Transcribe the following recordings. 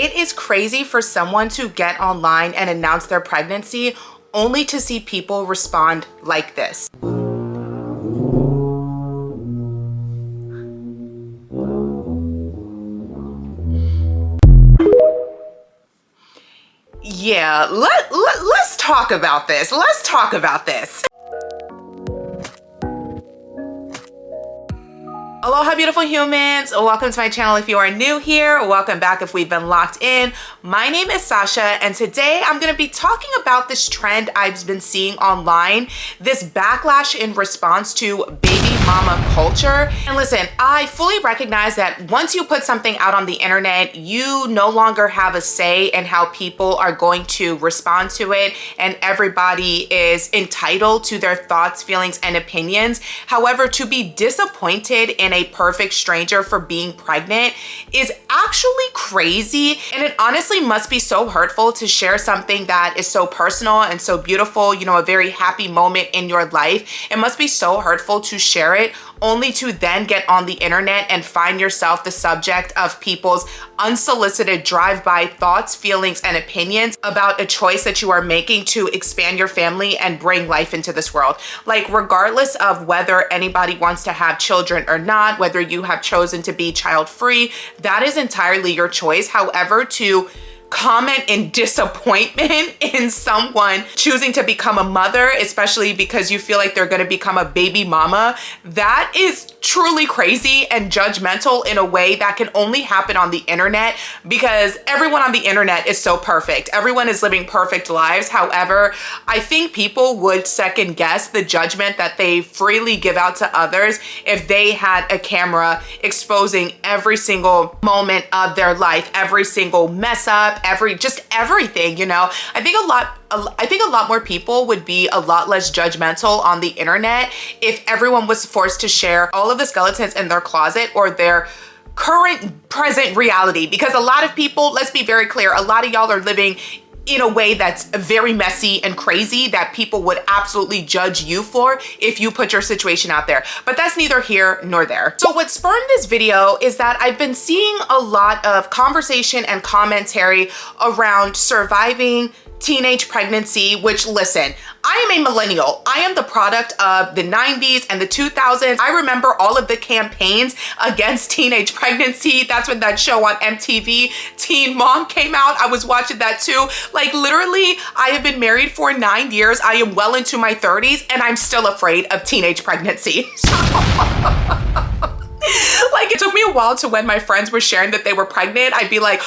It is crazy for someone to get online and announce their pregnancy only to see people respond like this. Yeah, let's talk about this. Let's talk about this. Aloha, beautiful humans. Welcome to my channel if you are new here. Welcome back if we've been locked in. My name is Sasha, and today I'm going to be talking about this trend I've been seeing online, this backlash in response to baby mama culture. And listen, I fully recognize that once you put something out on the internet, you no longer have a say in how people are going to respond to it, and everybody is entitled to their thoughts, feelings, and opinions. However, to be disappointed in a perfect stranger for being pregnant is actually crazy, and it honestly must be so hurtful to share something that is so personal and so beautiful, you know, a very happy moment in your life. It must be so hurtful to share it only to then get on the internet and find yourself the subject of people's unsolicited drive-by thoughts, feelings, and opinions about a choice that you are making to expand your family and bring life into this world. Like, regardless of whether anybody wants to have children or not, whether you have chosen to be child-free, that is entirely your choice. However, to comment in disappointment in someone choosing to become a mother, especially because you feel like they're going to become a baby mama, that is truly crazy and judgmental in a way that can only happen on the internet, because everyone on the internet is so perfect. Everyone is living perfect lives. However, I think people would second guess the judgment that they freely give out to others if they had a camera exposing every single moment of their life, every single mess up, everything, you know. I think a lot more people would be a lot less judgmental on the internet if everyone was forced to share all of the skeletons in their closet or their present reality. Because a lot of people, let's be very clear, a lot of y'all are living in a way that's very messy and crazy that people would absolutely judge you for if you put your situation out there. But that's neither here nor there. So what spurred this video is that I've been seeing a lot of conversation and commentary around surviving teenage pregnancy, which, listen, I am a millennial. I am the product of the 90s and the 2000s. I remember all of the campaigns against teenage pregnancy. That's when that show on MTV, Teen Mom, came out. I was watching that too. Like, literally, I have been married for 9 years. I am well into my 30s, and I'm still afraid of teenage pregnancy. Like, it took me a while to, when my friends were sharing that they were pregnant, I'd be like,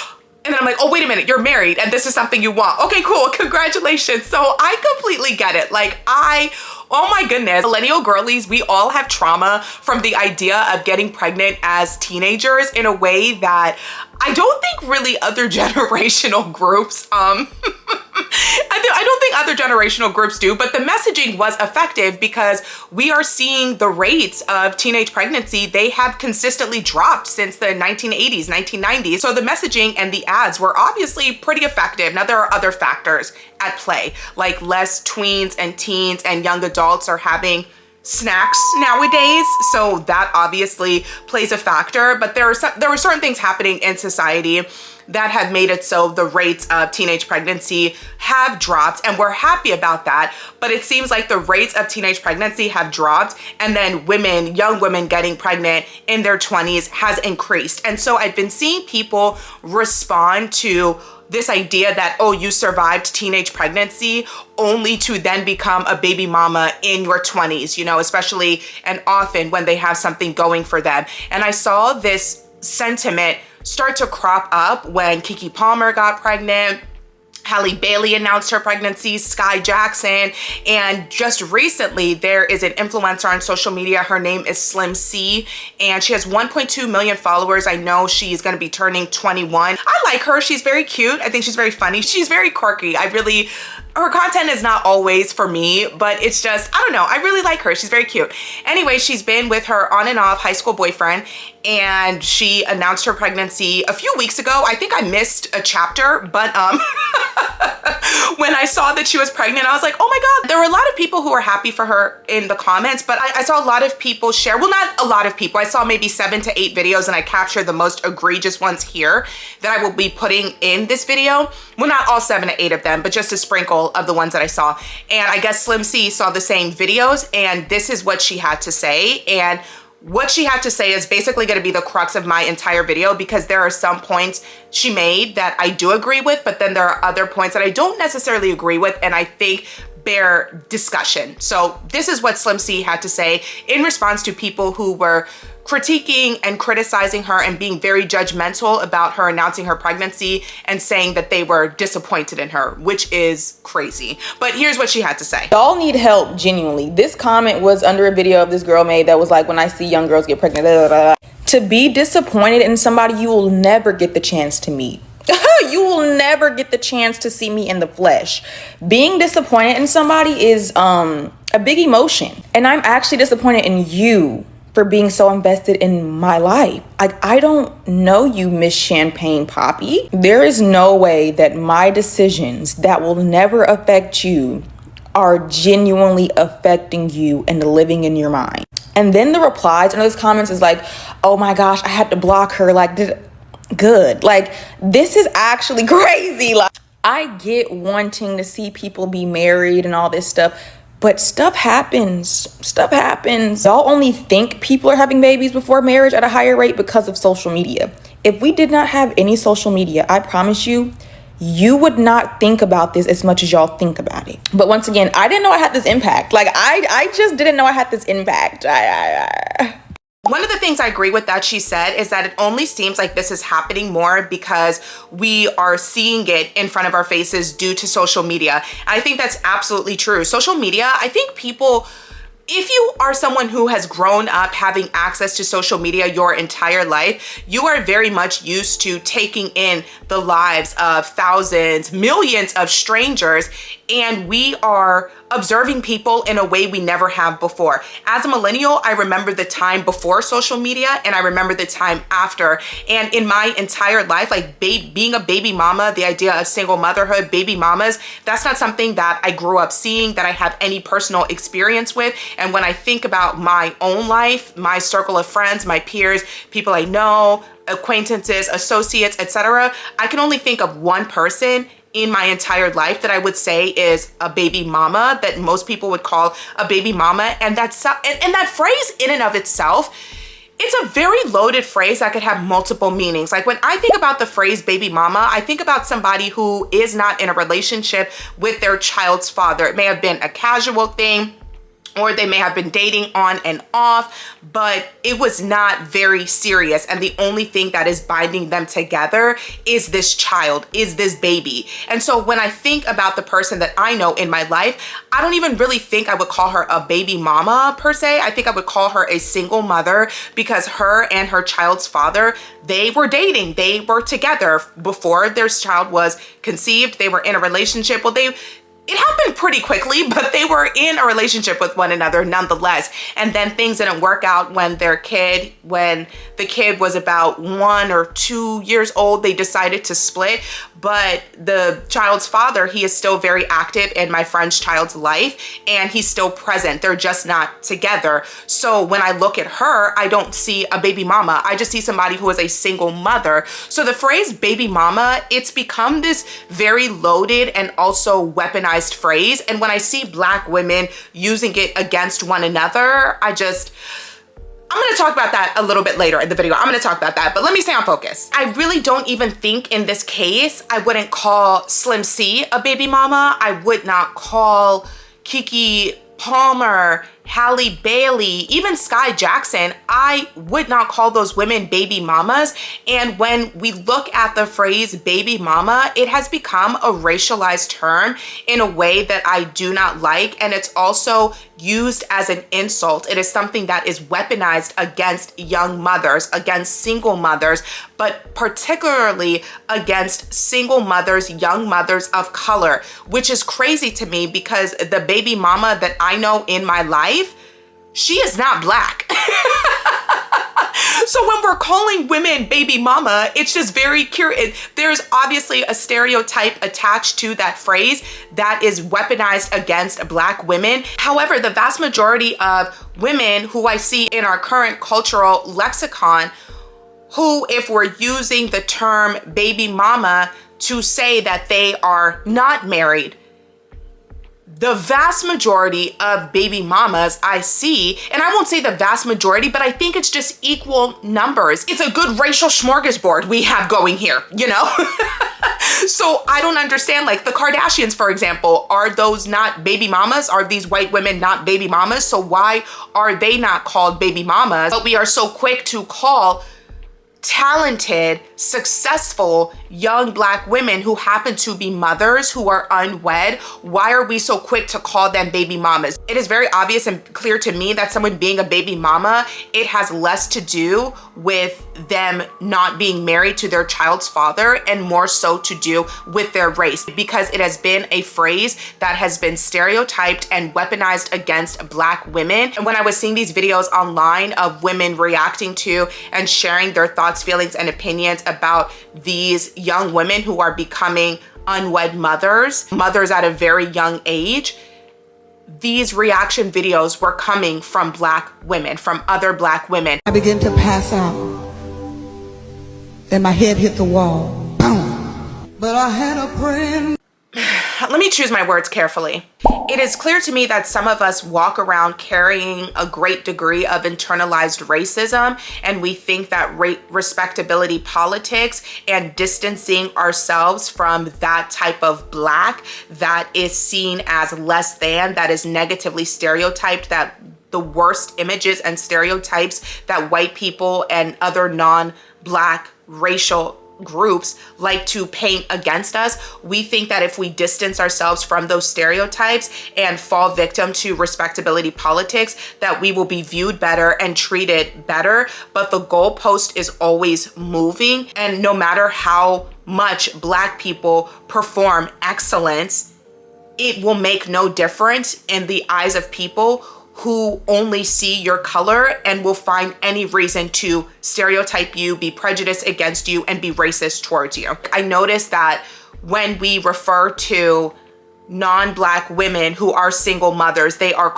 and then I'm like, oh, wait a minute, you're married and this is something you want. Okay, cool, congratulations. So I completely get it. Like, oh my goodness, millennial girlies, we all have trauma from the idea of getting pregnant as teenagers in a way that I don't think really other generational groups, I don't think other generational groups do, but the messaging was effective because we are seeing the rates of teenage pregnancy. They have consistently dropped since the 1980s, 1990s. So the messaging and the ads were obviously pretty effective. Now, there are other factors at play, like less tweens and teens and young adults are having snacks nowadays, so that obviously plays a factor. But there were certain things happening in society that have made it so the rates of teenage pregnancy have dropped, and we're happy about that. But it seems like the rates of teenage pregnancy have dropped, and then young women getting pregnant in their 20s has increased. And so I've been seeing people respond to this idea that, oh, you survived teenage pregnancy only to then become a baby mama in your 20s, you know, especially and often when they have something going for them. And I saw this sentiment start to crop up when Keke Palmer got pregnant. Halle Bailey announced her pregnancy, Sky Jackson, and just recently there is an influencer on social media. Her name is Slim C, and she has 1.2 million followers. I know she's gonna be turning 21. I like her, she's very cute. I think she's very funny. She's very quirky. Her content is not always for me, but it's just, I don't know, I really like her. She's very cute. Anyway, she's been with her on and off high school boyfriend, and she announced her pregnancy a few weeks ago. I think I missed a chapter, but When I saw that she was pregnant, I was like, oh my God. There were a lot of people who were happy for her in the comments, but I saw a lot of people share, well, not a lot of people. I saw maybe 7 to 8 videos, and I captured the most egregious ones here that I will be putting in this video. Well, not all 7 to 8 of them, but just a sprinkle of the ones that I saw. And I guess Slim C saw the same videos, and this is what she had to say. And what she had to say is basically going to be the crux of my entire video, because there are some points she made that I do agree with, but then there are other points that I don't necessarily agree with, and I think bear discussion. So this is what Slim C had to say in response to people who were critiquing and criticizing her and being very judgmental about her announcing her pregnancy and saying that they were disappointed in her, which is crazy. But here's what she had to say. Y'all need help, genuinely. This comment was under a video of this girl made that was like, when I see young girls get pregnant, blah, blah, blah. To be disappointed in somebody you will never get the chance to meet. You will never get the chance to see me in the flesh. Being disappointed in somebody is a big emotion. And I'm actually disappointed in you for being so invested in my life. Like, I don't know you, Miss Champagne Poppy. There is no way that my decisions that will never affect you are genuinely affecting you and living in your mind. And then the replies under those comments is like, oh my gosh, I had to block her. Like, good. Like, this is actually crazy. Like, I get wanting to see people be married and all this stuff, but stuff happens. Stuff happens. Y'all only think people are having babies before marriage at a higher rate because of social media. If we did not have any social media, I promise you, you would not think about this as much as y'all think about it. But once again, I didn't know I had this impact. Like, I just didn't know I had this impact. One of the things I agree with that she said is that it only seems like this is happening more because we are seeing it in front of our faces due to social media. And I think that's absolutely true. Social media, I think people, if you are someone who has grown up having access to social media your entire life, you are very much used to taking in the lives of thousands, millions of strangers, and we are observing people in a way we never have before. As a millennial, I remember the time before social media and I remember the time after. And in my entire life, like being a baby mama, the idea of single motherhood, baby mamas, that's not something that I grew up seeing, that I have any personal experience with. And when I think about my own life, my circle of friends, my peers, people I know, acquaintances, associates, etc., I can only think of one person in my entire life that I would say is a baby mama, that most people would call a baby mama. And that's and that phrase in and of itself, it's a very loaded phrase that could have multiple meanings. Like, when I think about the phrase baby mama, I think about somebody who is not in a relationship with their child's father. It may have been a casual thing, or they may have been dating on and off, but it was not very serious. And the only thing that is binding them together is this child, is this baby. And so when I think about the person that I know in my life, I don't even really think I would call her a baby mama per se. I think I would call her a single mother, because her and her child's father, they were dating. They were together before their child was conceived. They were in a relationship. Well, it happened pretty quickly, but they were in a relationship with one another nonetheless. And then things didn't work out when the kid was about 1 or 2 years old, they decided to split. But the child's father, he is still very active in my friend's child's life, and he's still present. They're just not together. So when I look at her, I don't see a baby mama. I just see somebody who is a single mother. So the phrase baby mama, it's become this very loaded and also weaponized phrase. And when I see Black women using it against one another, I'm gonna talk about that a little bit later in the video. I'm gonna talk about that, but let me stay on focus. I really don't even think in this case, I wouldn't call Slim C a baby mama. I would not call Keke Palmer, Halle Bailey, even Sky Jackson, I would not call those women baby mamas. And when we look at the phrase baby mama, it has become a racialized term in a way that I do not like. And it's also used as an insult. It is something that is weaponized against young mothers, against single mothers, but particularly against single mothers, young mothers of color, which is crazy to me because the baby mama that I know in my life, she is not Black. So when we're calling women baby mama, it's just very curious. There's obviously a stereotype attached to that phrase that is weaponized against Black women. However, the vast majority of women who I see in our current cultural lexicon, who, if we're using the term baby mama to say that they are not married, the vast majority of baby mamas I see, and I won't say the vast majority, but I think it's just equal numbers. It's a good racial smorgasbord we have going here, you know? So I don't understand, like the Kardashians, for example, are those not baby mamas? Are these white women not baby mamas? So why are they not called baby mamas? But we are so quick to call talented, successful young Black women who happen to be mothers who are unwed. Why are we so quick to call them baby mamas? It is very obvious and clear to me that someone being a baby mama, it has less to do with them not being married to their child's father and more so to do with their race, because it has been a phrase that has been stereotyped and weaponized against Black women. And when I was seeing these videos online of women reacting to and sharing their thoughts, feelings, and opinions about these young women who are becoming unwed mothers at a very young age, these reaction videos were coming from Black women, from other Black women. I began to pass out and my head hit the wall. Boom. But I had a friend. Let me choose my words carefully. It is clear to me that some of us walk around carrying a great degree of internalized racism, and we think that respectability politics and distancing ourselves from that type of Black that is seen as less than, that is negatively stereotyped, that the worst images and stereotypes that white people and other non-Black racial groups like to paint against us. We think that if we distance ourselves from those stereotypes and fall victim to respectability politics, that we will be viewed better and treated better. But the goalpost is always moving. And no matter how much Black people perform excellence, it will make no difference in the eyes of people who only see your color and will find any reason to stereotype you, be prejudiced against you, and be racist towards you. I noticed that when we refer to non-Black women who are single mothers, they are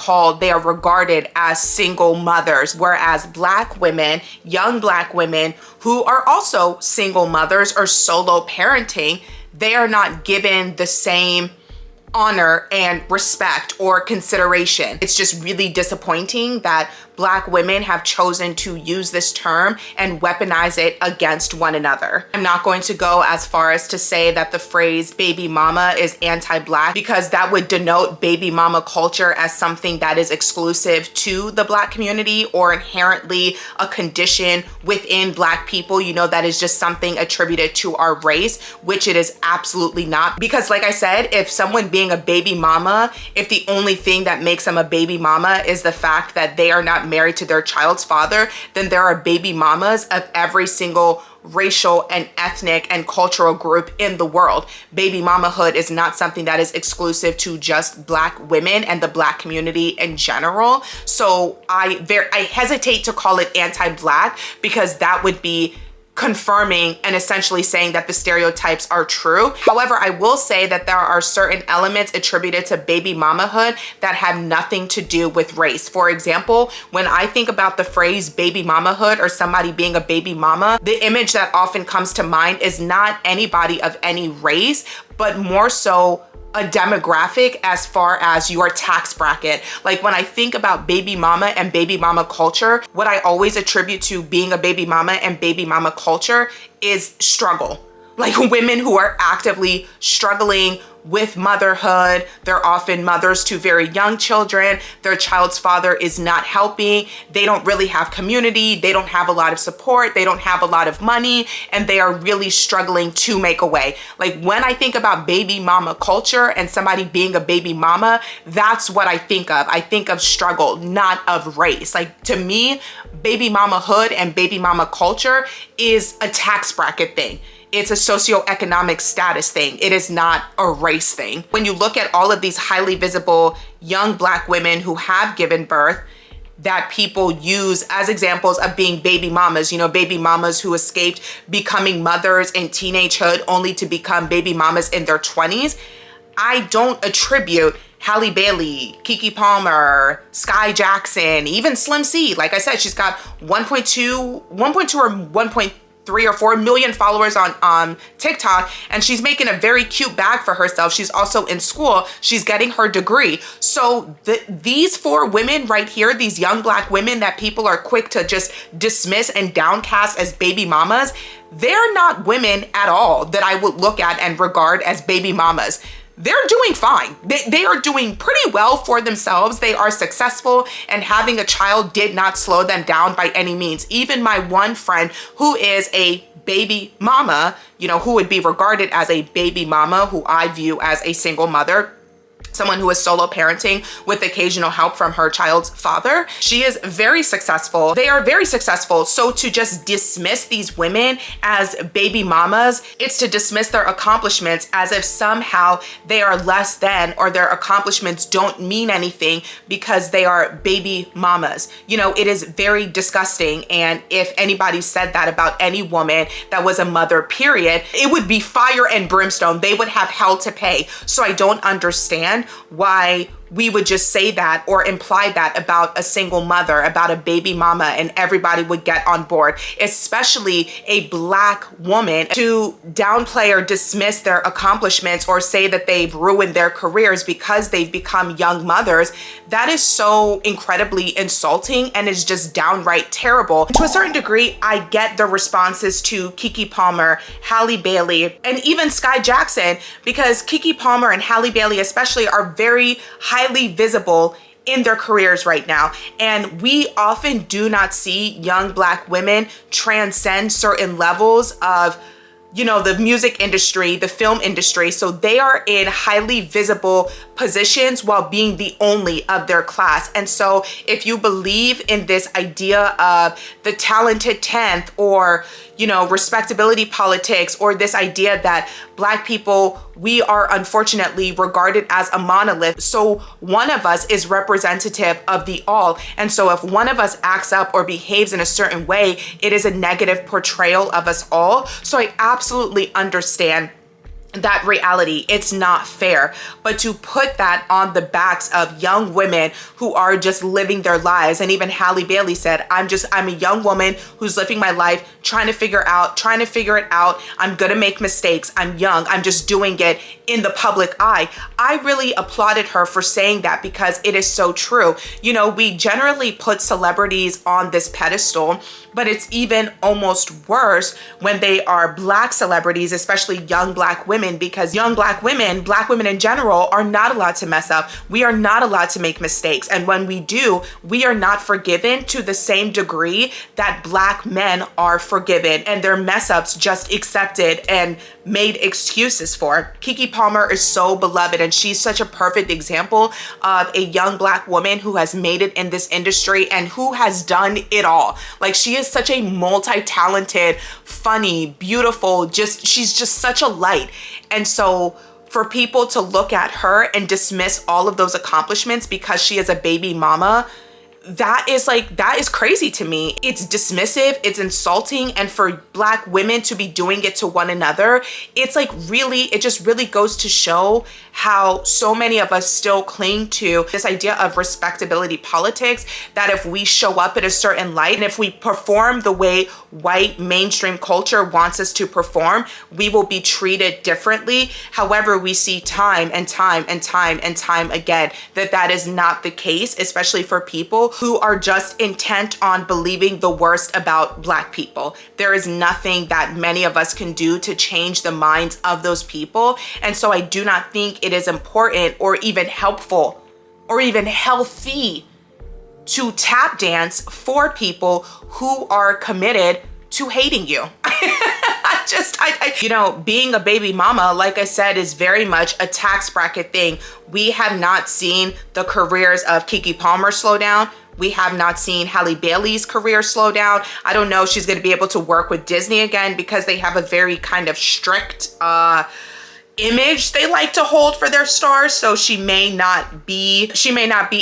regarded as single mothers, whereas Black women, young Black women who are also single mothers or solo parenting, they are not given the same honor and respect or consideration. It's just really disappointing that Black women have chosen to use this term and weaponize it against one another. I'm not going to go as far as to say that the phrase baby mama is anti-Black, because that would denote baby mama culture as something that is exclusive to the Black community or inherently a condition within Black people, you know, that is just something attributed to our race, which it is absolutely not. Because like I said, if someone being a baby mama, if the only thing that makes them a baby mama is the fact that they are not married to their child's father, then there are baby mamas of every single racial and ethnic and cultural group in the world. Baby mamahood is not something that is exclusive to just Black women and the Black community in general. So I hesitate to call it anti-Black, because that would be confirming and essentially saying that the stereotypes are true. However, I will say that there are certain elements attributed to baby mamahood that have nothing to do with race. For example, when I think about the phrase baby mamahood or somebody being a baby mama, the image that often comes to mind is not anybody of any race, but more so a demographic as far as your tax bracket. Like when I think about baby mama and baby mama culture, what I always attribute to being a baby mama and baby mama culture is struggle. Like women who are actively struggling with motherhood. They're often mothers to very young children. Their child's father is not helping. They don't really have community. They don't have a lot of support. They don't have a lot of money, and they are really struggling to make a way. Like when I think about baby mama culture and somebody being a baby mama, that's what I think of. I think of struggle, not of race. Like to me, baby mamahood and baby mama culture is a tax bracket thing. It's a socioeconomic status thing. It is not a race thing. When you look at all of these highly visible young Black women who have given birth, that people use as examples of being baby mamas, you know, baby mamas who escaped becoming mothers in teenagehood only to become baby mamas in their 20s. I don't attribute Halle Bailey, Keke Palmer, Sky Jackson, even Slim C. Like I said, she's got 1.2 or 1.3 or 4 million followers on TikTok, and she's making a very cute bag for herself. She's also in school. She's getting her degree. So these 4 women right here, these young Black women that people are quick to just dismiss and downcast as baby mamas, they're not women at all that I would look at and regard as baby mamas. They're doing fine. They are doing pretty well for themselves. They are successful, and having a child did not slow them down by any means. Even my one friend who is a baby mama, you know, who would be regarded as a baby mama, who I view as a single mother, someone who is solo parenting with occasional help from her child's father. She is very successful. They are very successful. So to just dismiss these women as baby mamas, it's to dismiss their accomplishments as if somehow they are less than, or their accomplishments don't mean anything because they are baby mamas. You know, it is very disgusting. And if anybody said that about any woman that was a mother, period, it would be fire and brimstone. They would have hell to pay. So I don't understand why we would just say that or imply that about a single mother, about a baby mama, and everybody would get on board, especially a Black woman, to downplay or dismiss their accomplishments or say that they've ruined their careers because they've become young mothers. That is so incredibly insulting and is just downright terrible. To a certain degree, I get the responses to Keke Palmer, Halle Bailey, and even Sky Jackson, because Keke Palmer and Halle Bailey especially are very highly visible in their careers right now. And we often do not see young Black women transcend certain levels of, you know, the music industry, the film industry. So they are in highly visible positions while being the only of their class. And so if you believe in this idea of the talented 10th, or, you know, respectability politics, or this idea that Black people, we are unfortunately regarded as a monolith. So one of us is representative of the all. And so if one of us acts up or behaves in a certain way, it is a negative portrayal of us all. So I absolutely understand that reality. It's not fair. But to put that on the backs of young women who are just living their lives, and even Halle Bailey said, I'm a young woman who's living my life, trying to figure it out. I'm gonna make mistakes. I'm young. I'm just doing it in the public eye. I really applauded her for saying that, because it is so true. You know, we generally put celebrities on this pedestal, but it's even almost worse when they are Black celebrities, especially young Black women, because young Black women in general, are not allowed to mess up. We are not allowed to make mistakes. And when we do, we are not forgiven to the same degree that Black men are forgiven, and their mess ups just accepted and made excuses for. Keke Palmer is so beloved, and she's such a perfect example of a young Black woman who has made it in this industry and who has done it all. Like, she is such a multi-talented, funny, beautiful, she's just such a light. And so for people to look at her and dismiss all of those accomplishments because she is a baby mama, that is crazy to me. It's dismissive, it's insulting, and for Black women to be doing it to one another, it's like it just really goes to show how so many of us still cling to this idea of respectability politics, that if we show up in a certain light and if we perform the way white mainstream culture wants us to perform, we will be treated differently. However, we see time and time again that is not the case, especially for people who are just intent on believing the worst about Black people. There is nothing that many of us can do to change the minds of those people. And so I do not think it is important or even helpful or even healthy to tap dance for people who are committed to hating you. You know, being a baby mama, like I said, is very much a tax bracket thing. We have not seen the careers of Keke Palmer slow down. We have not seen Halle Bailey's career slow down. I don't know if she's going to be able to work with Disney again, because they have a very kind of strict image they like to hold for their stars, so she may not be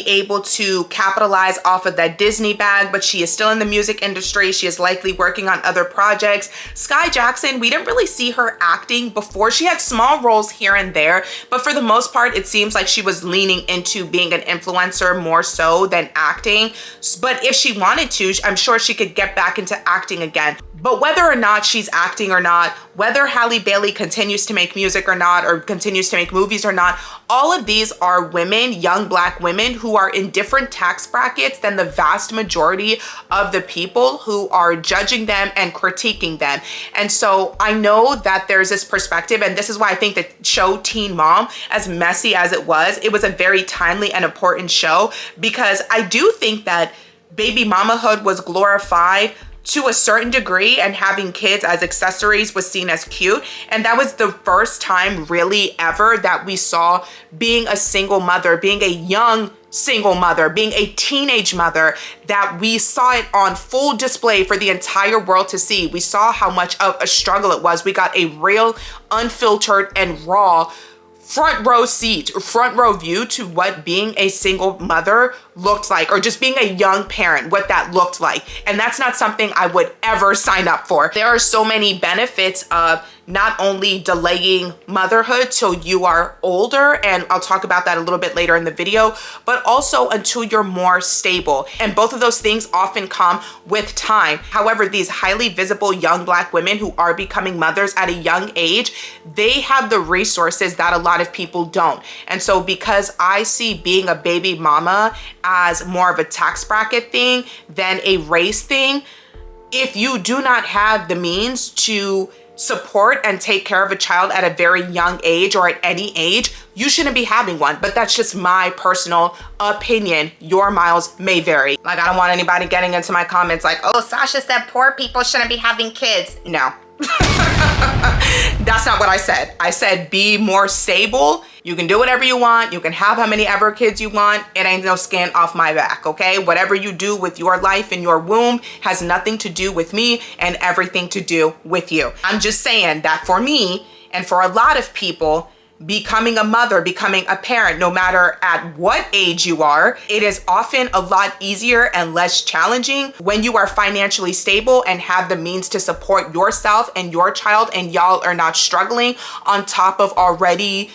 able to capitalize off of that Disney bag, but she is still in the music industry. She is likely working on other projects. Sky Jackson, we didn't really see her acting before. She had small roles here and there, but for the most part it seems like she was leaning into being an influencer more so than acting. But if she wanted to, I'm sure she could get back into acting again. But whether or not she's acting or not, whether Halle Bailey continues to make music or not, or continues to make movies or not, all of these are women, young Black women, who are in different tax brackets than the vast majority of the people who are judging them and critiquing them. And so I know that there's this perspective, and this is why I think the show Teen Mom, as messy as it was a very timely and important show, because I do think that baby mamahood was glorified to a certain degree, and having kids as accessories was seen as cute. And that was the first time really ever that we saw being a single mother, being a young single mother, being a teenage mother, that we saw it on full display for the entire world to see. We saw how much of a struggle it was. We got a real, unfiltered and raw front row seat, front row view to what being a single mother looked like, or just being a young parent, what that looked like. And that's not something I would ever sign up for. There are so many benefits of not only delaying motherhood till you are older, and I'll talk about that a little bit later in the video, but also until you're more stable. And both of those things often come with time. However, these highly visible young Black women who are becoming mothers at a young age, they have the resources that a lot of people don't. And so because I see being a baby mama as more of a tax bracket thing than a race thing, if you do not have the means to support and take care of a child at a very young age, or at any age, you shouldn't be having one. But that's just my personal opinion. Your miles may vary. Like, I don't want anybody getting into my comments like, oh, Sasha said poor people shouldn't be having kids. No. That's not what I said. I said be more stable. You can do whatever you want. You can have how many ever kids you want. It ain't no skin off my back, okay? Whatever you do with your life in your womb has nothing to do with me and everything to do with you. I'm just saying that for me and for a lot of people, becoming a mother, becoming a parent, no matter at what age you are, it is often a lot easier and less challenging when you are financially stable and have the means to support yourself and your child, and y'all are not struggling on top of already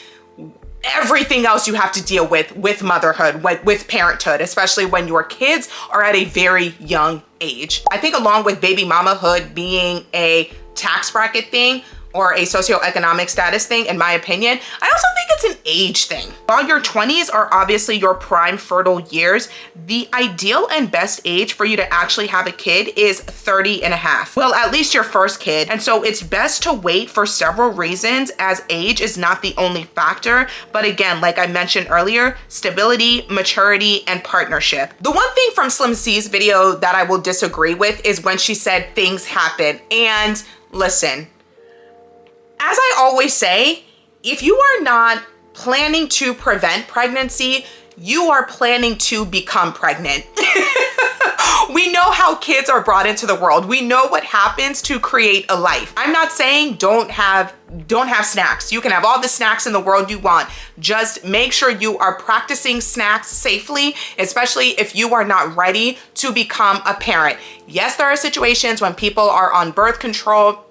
everything else you have to deal with motherhood, with parenthood, especially when your kids are at a very young age. I think along with baby mamahood being a tax bracket thing, or a socioeconomic status thing, in my opinion, I also think it's an age thing. While your 20s are obviously your prime fertile years, the ideal and best age for you to actually have a kid is 30 and a half. Well, at least your first kid. And so it's best to wait for several reasons, as age is not the only factor. But again, like I mentioned earlier, stability, maturity, and partnership. The one thing from Slim C's video that I will disagree with is when she said things happen. And listen, as I always say, if you are not planning to prevent pregnancy, you are planning to become pregnant. We know how kids are brought into the world. We know what happens to create a life. I'm not saying don't have snacks. You can have all the snacks in the world you want. Just make sure you are practicing snacks safely, especially if you are not ready to become a parent. Yes, there are situations when people are on birth control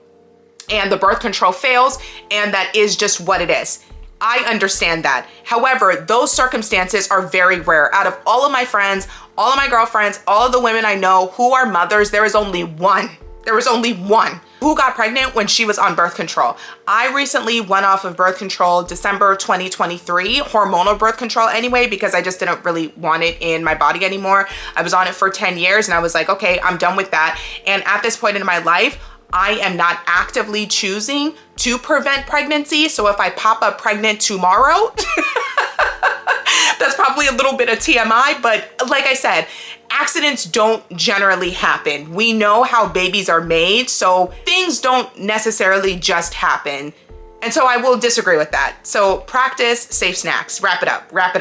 and the birth control fails, and that is just what it is. I understand that. However, those circumstances are very rare. Out of all of my friends, all of my girlfriends, all of the women I know who are mothers, there is only one. There was only one who got pregnant when she was on birth control. I recently went off of birth control December 2023, hormonal birth control anyway, because I just didn't really want it in my body anymore. I was on it for 10 years and I was like, okay, I'm done with that. And at this point in my life, I am not actively choosing to prevent pregnancy. So if I pop up pregnant tomorrow, that's probably a little bit of TMI, but like I said, accidents don't generally happen. We know how babies are made, so things don't necessarily just happen. And so I will disagree with that. So practice safe snacks. Wrap it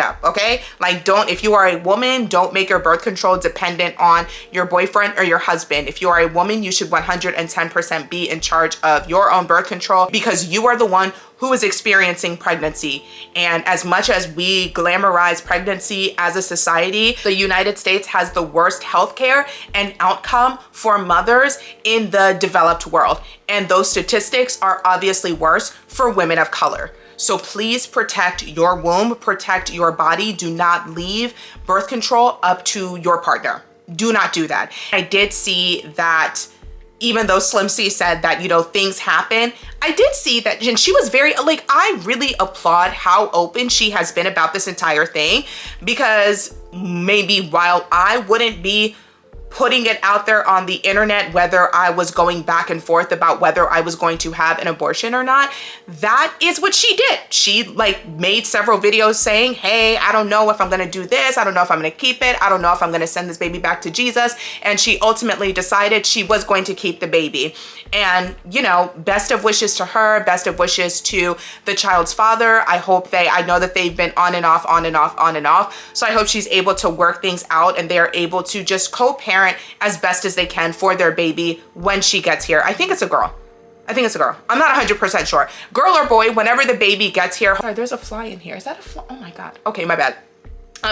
up, okay? Like, if you are a woman, don't make your birth control dependent on your boyfriend or your husband. If you are a woman, you should 110% be in charge of your own birth control, because you are the one who is experiencing pregnancy. And as much as we glamorize pregnancy as a society, the United States has the worst healthcare and outcome for mothers in the developed world. And those statistics are obviously worse for women of color. So please protect your womb, protect your body. Do not leave birth control up to your partner. Do not do that. I did see that even though Slim C said that, you know, things happen, I did see that, and she was very, like, I really applaud how open she has been about this entire thing, because maybe while I wouldn't be putting it out there on the internet, whether I was going back and forth about whether I was going to have an abortion or not, that is what she did. She like made several videos saying, hey, I don't know if I'm gonna do this. I don't know if I'm gonna keep it. I don't know if I'm gonna send this baby back to Jesus. And she ultimately decided she was going to keep the baby. And, you know, best of wishes to her, best of wishes to the child's father. I know that they've been on and off, on and off, on and off. So I hope she's able to work things out and they're able to just co-parent as best as they can for their baby when she gets here. I think it's a girl. I'm not 100% sure. Girl or boy, whenever the baby gets here. Sorry, there's a fly in here. Is that a fly? Oh my God. Okay, my bad.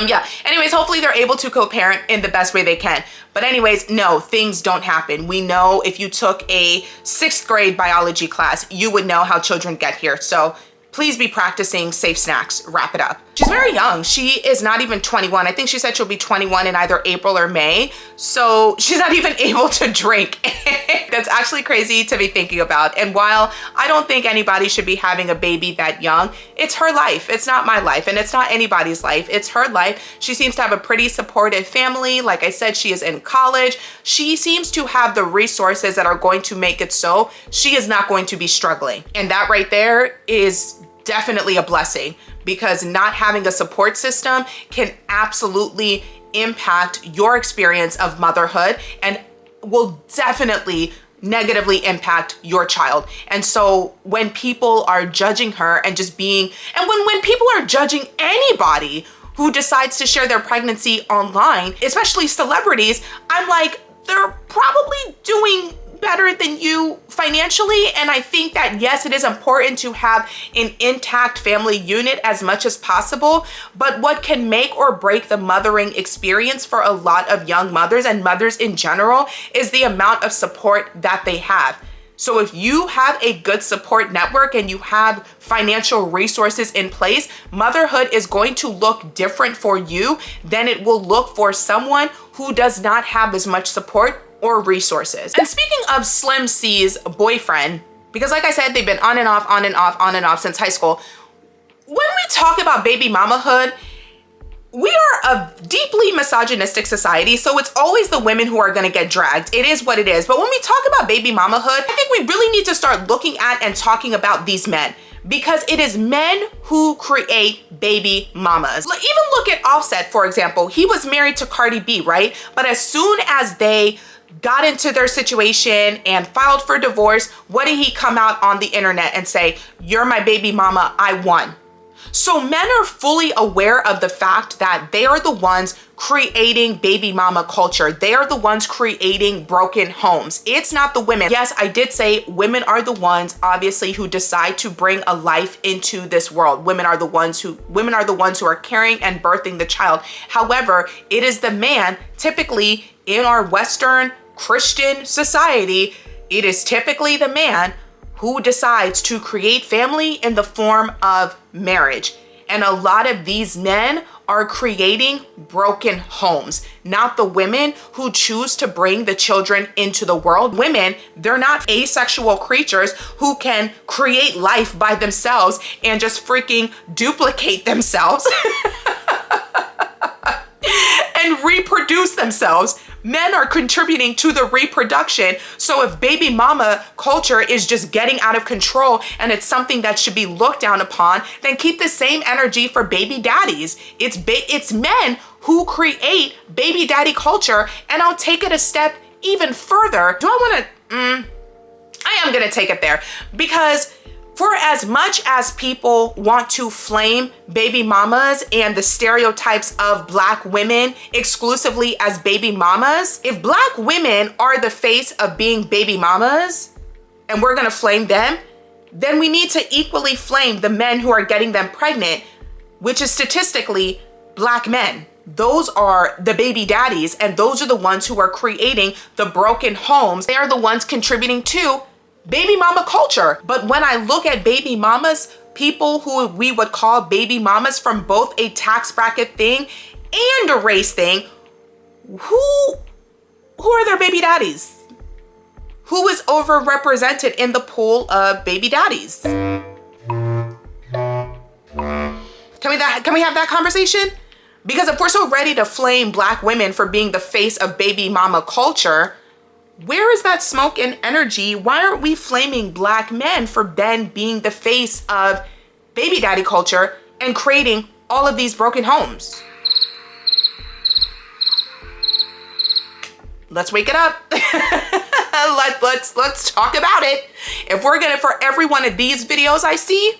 Yeah, anyways, hopefully they're able to co-parent in the best way they can. But anyways, no, things don't happen. We know if you took a 6th grade biology class, you would know how children get here. So please be practicing safe snacks. Wrap it up. She's very young. She is not even 21. I think she said she'll be 21 in either April or May. So she's not even able to drink. That's actually crazy to be thinking about. And while I don't think anybody should be having a baby that young, it's her life. It's not my life, and it's not anybody's life. It's her life. She seems to have a pretty supportive family. Like I said, she is in college. She seems to have the resources that are going to make it so she is not going to be struggling. And that right there is definitely a blessing, because not having a support system can absolutely impact your experience of motherhood and will definitely negatively impact your child. And so when people are judging her and just being, and when people are judging anybody who decides to share their pregnancy online, especially celebrities, I'm like, they're probably doing better than you financially. And I think that, yes, it is important to have an intact family unit as much as possible. But what can make or break the mothering experience for a lot of young mothers and mothers in general is the amount of support that they have. So if you have a good support network and you have financial resources in place, motherhood is going to look different for you than it will look for someone who does not have as much support or resources. And speaking of Slim C's boyfriend, because like I said, they've been on and off, on and off, on and off since high school. When we talk about baby mamahood, we are a deeply misogynistic society, so it's always the women who are gonna get dragged. It is what it is. But when we talk about baby mamahood, I think we really need to start looking at and talking about these men, because it is men who create baby mamas. Even look at Offset, for example. He was married to Cardi B, right? But as soon as they got into their situation and filed for divorce, what did he come out on the internet and say? You're my baby mama, I won. So men are fully aware of the fact that they are the ones creating baby mama culture. They are the ones creating broken homes. It's not the women. Yes, I did say women are the ones, obviously, who decide to bring a life into this world. Women are the ones who are carrying and birthing the child. However, it is the man, typically in our Western Christian society, it is typically the man who decides to create family in the form of marriage. And a lot of these men are creating broken homes, not the women who choose to bring the children into the world. Women, they're not asexual creatures who can create life by themselves and just freaking duplicate themselves and reproduce themselves. Men are contributing to the reproduction. So if baby mama culture is just getting out of control and it's something that should be looked down upon, then keep the same energy for baby daddies. It's men who create baby daddy culture. And I'll take it a step even further. I am gonna take it there, because for as much as people want to flame baby mamas and the stereotypes of Black women exclusively as baby mamas, if Black women are the face of being baby mamas and we're gonna flame them, then we need to equally flame the men who are getting them pregnant, which is statistically Black men. Those are the baby daddies, and those are the ones who are creating the broken homes. They are the ones contributing to baby mama culture. But when I look at baby mamas, people who we would call baby mamas from both a tax bracket thing and a race thing, who are their baby daddies? Who is overrepresented in the pool of baby daddies? Can we have that conversation? Because if we're so ready to flame Black women for being the face of baby mama culture, where is that smoke and energy? Why aren't we flaming Black men for then being the face of baby daddy culture and creating all of these broken homes? Let's wake it up. Let's talk about it. If we're gonna, for every one of these videos I see,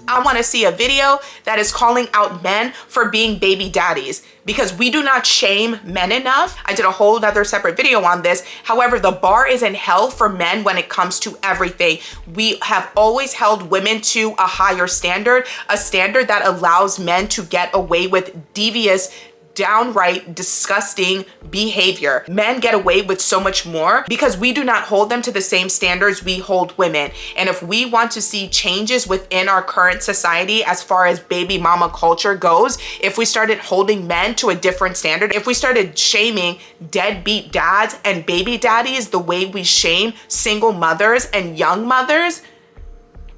I want to see a video that is calling out men for being baby daddies, because we do not shame men enough. I did a whole other separate video on this. However, the bar is in hell for men when it comes to everything. We have always held women to a higher standard, a standard that allows men to get away with devious, downright disgusting behavior. Men get away with so much more because we do not hold them to the same standards we hold women. And if we want to see changes within our current society as far as baby mama culture goes, if we started holding men to a different standard, if we started shaming deadbeat dads and baby daddies the way we shame single mothers and young mothers,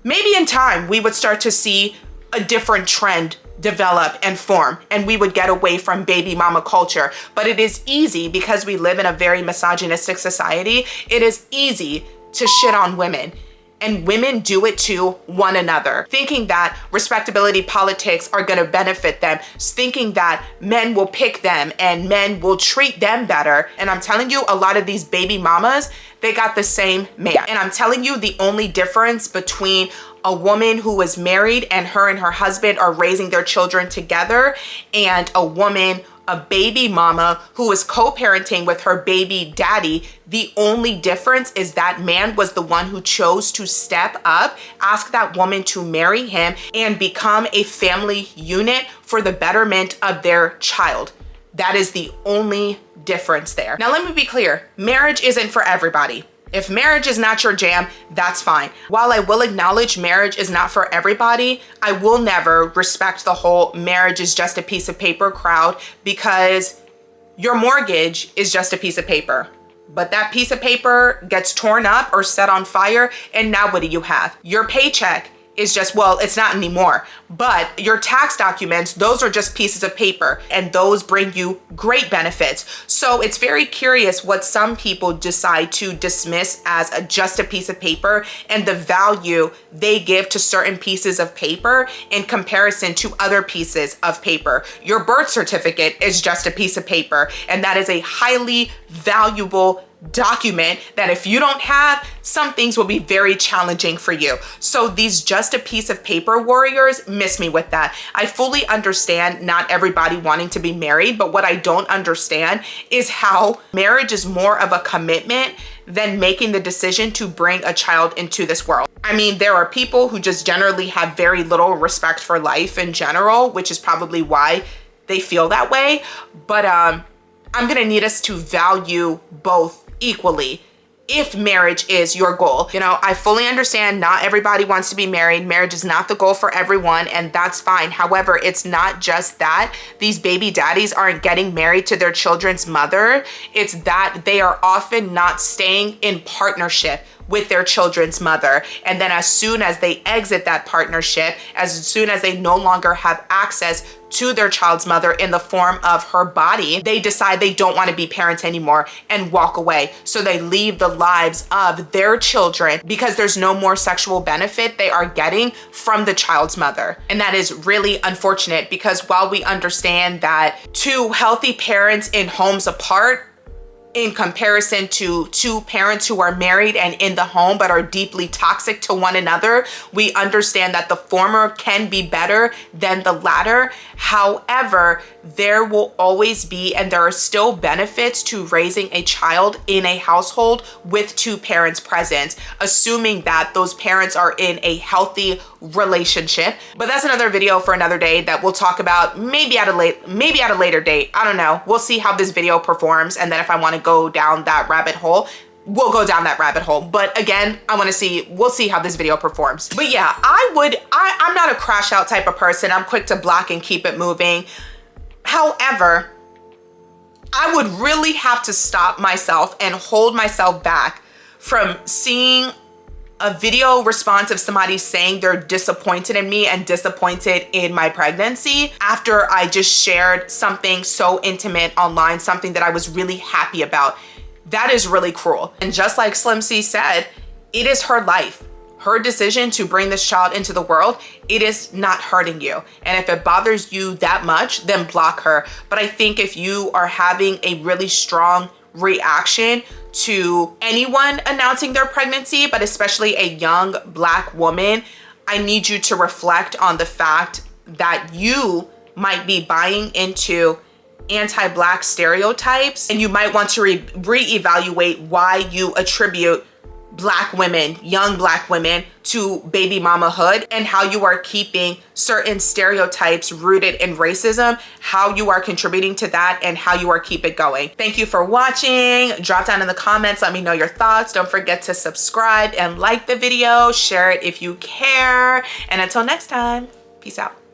maybe in time we would start to see a different trend develop and form, and we would get away from baby mama culture. But it is easy, because we live in a very misogynistic society, it is easy to shit on women. And women do it to one another, thinking that respectability politics are gonna benefit them, thinking that men will pick them and men will treat them better. And I'm telling you, a lot of these baby mamas, they got the same man. And I'm telling you, the only difference between a woman who is married and her husband are raising their children together, and a woman, a baby mama who is co-parenting with her baby daddy, the only difference is that man was the one who chose to step up, ask that woman to marry him, and become a family unit for the betterment of their child. That is the only difference there. Now, let me be clear. Marriage isn't for everybody. If marriage is not your jam, that's fine. While I will acknowledge marriage is not for everybody, I will never respect the whole marriage is just a piece of paper crowd, because your mortgage is just a piece of paper. But that piece of paper gets torn up or set on fire, and now what do you have? Your paycheck is just, well, it's not anymore, but your tax documents, those are just pieces of paper, and those bring you great benefits. So it's very curious what some people decide to dismiss as just a piece of paper, and the value they give to certain pieces of paper in comparison to other pieces of paper. Your birth certificate is just a piece of paper, and that is a highly valuable document that if you don't have, some things will be very challenging for you. So these just a piece of paper warriors miss me with that. I fully understand not everybody wanting to be married, but what I don't understand is how marriage is more of a commitment than making the decision to bring a child into this world. I mean, there are people who just generally have very little respect for life in general, which is probably why they feel that way. But I'm gonna need us to value both equally if marriage is your goal. You know, I fully understand not everybody wants to be married. Marriage is not the goal for everyone, and that's fine. However, it's not just that these baby daddies aren't getting married to their children's mother. It's that they are often not staying in partnership with their children's mother. And then as soon as they exit that partnership, as soon as they no longer have access to their child's mother in the form of her body, they decide they don't want to be parents anymore and walk away. So they leave the lives of their children because there's no more sexual benefit they are getting from the child's mother. And that is really unfortunate, because while we understand that two healthy parents in homes apart in comparison to two parents who are married and in the home but are deeply toxic to one another. We understand that the former can be better than the latter. However, there will always be, and there are still benefits to raising a child in a household with two parents present, assuming that those parents are in a healthy relationship. But that's another video for another day that we'll talk about maybe at a later date. I don't know. We'll see how this video performs, and then if I want to go down that rabbit hole, we'll go down that rabbit hole. But again, we'll see how this video performs. But yeah, I'm not a crash out type of person. I'm quick to block and keep it moving. However, I would really have to stop myself and hold myself back from seeing a video response of somebody saying they're disappointed in me and disappointed in my pregnancy after I just shared something so intimate online, something that I was really happy about. That is really cruel. And just like Slim C said, it is her life, her decision to bring this child into the world. It is not hurting you. And if it bothers you that much, then block her. But I think if you are having a really strong reaction to anyone announcing their pregnancy, but especially a young Black woman, I need you to reflect on the fact that you might be buying into anti-Black stereotypes, and you might want to reevaluate why you attribute Black women, young Black women, to baby mamahood, and how you are keeping certain stereotypes rooted in racism, how you are contributing to that, and how you are keep it going. Thank you for watching. Drop down in the comments, let me know your thoughts. Don't forget to subscribe and like the video, share it if you care, and until next time, peace out.